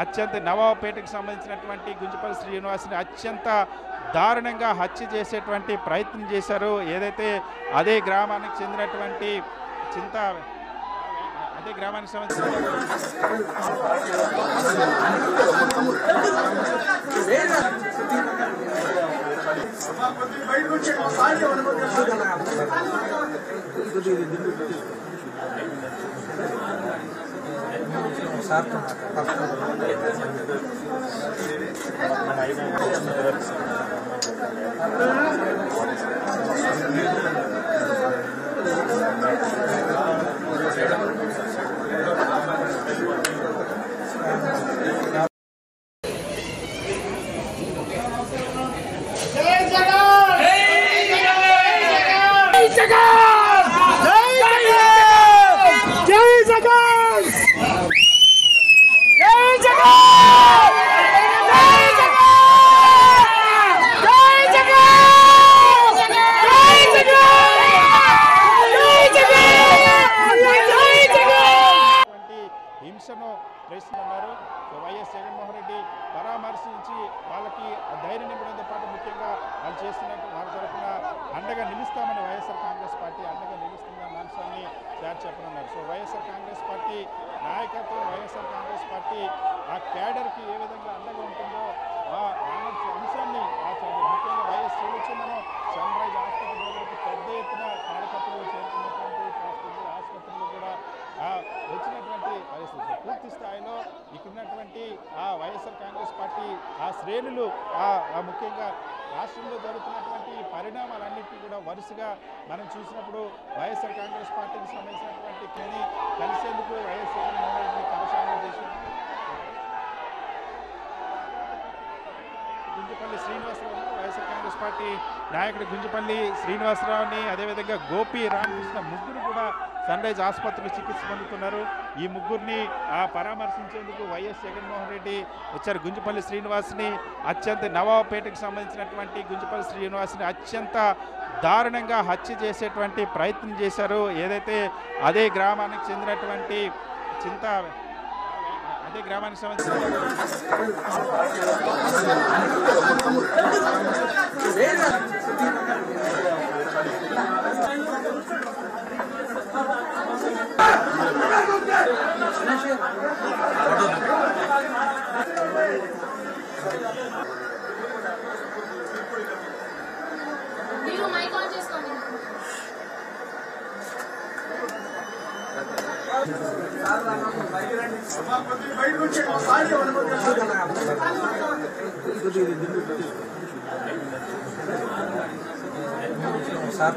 అత్యంత నవాబుపేటకు సంబంధించినటువంటి గుంజపల్లి శ్రీనివాస్ని అత్యంత దారుణంగా హత్య చేసేటువంటి ప్రయత్నం చేశారు. ఏదైతే అదే గ్రామానికి చెందినటువంటి అదే గ్రామానికి సంబంధించిన హింసను ప్రశ్నిస్తున్నారు. వైఎస్ జగన్మోహన్ రెడ్డి పరామర్శించి వాళ్ళకి ధైర్యం నింపడంతో పాటు ముఖ్యంగా వాళ్ళు చేస్తున్నట్టు వారి తరఫున అండగా నిలుస్తామని వైఎస్ఆర్ కాంగ్రెస్ పార్టీ అండగా నిలుస్తుందన్న అంశాన్ని చెప్పనున్నారు. సో వైఎస్ఆర్ కాంగ్రెస్ పార్టీ నాయకత్వం, వైఎస్ఆర్ కాంగ్రెస్ పార్టీ ఆ క్యాడర్కి ఏ విధంగా అండగా ఉంటుందో ఆ అంశాన్ని ముఖ్యంగా వైఎస్ చూడొచ్చిందనో సన్ రైజ్ ఆసుపత్రి పెద్ద ఎత్తున కార్యకర్తలు చేరుకున్నటువంటి పరిస్థితి, ఆసుపత్రులు కూడా వచ్చినటువంటి పరిస్థితి. పూర్తి స్థాయిలో ఇక్కడున్నటువంటి ఆ వైఎస్ఆర్ కాంగ్రెస్ పార్టీ ఆ శ్రేణులు ముఖ్యంగా రాష్ట్రంలో జరుగుతున్నటువంటి పరిణామాలన్నింటినీ కూడా వరుసగా మనం చూసినప్పుడు వైఎస్ఆర్ కాంగ్రెస్ పార్టీకి సంబంధించినటువంటి కలిసేందుకు వైఎస్ జగన్మోహన్ రెడ్డిని కరసాయం చేసినప్పుడు గుంజపల్లి శ్రీనివాసరావు, వైఎస్ఆర్ కాంగ్రెస్ పార్టీ నాయకుడు గుంజపల్లి శ్రీనివాసరావుని, అదేవిధంగా గోపి రామకృష్ణ ముగ్గురు కూడా సన్ రైజ్ ఆసుపత్రిలో చికిత్స పొందుతున్నారు. ఈ ముగ్గురిని పరామర్శించేందుకు వైఎస్ జగన్మోహన్ రెడ్డి వచ్చారు. గుంజపల్లి శ్రీనివాస్ని అత్యంత నవాబుపేటకు సంబంధించినటువంటి గుంజపల్లి శ్రీనివాస్ని అత్యంత దారుణంగా హత్య చేసేటువంటి ప్రయత్నం చేశారు. ఏదైతే అదే గ్రామానికి చెందినటువంటి అదే గ్రామానికి సంబంధించిన సార్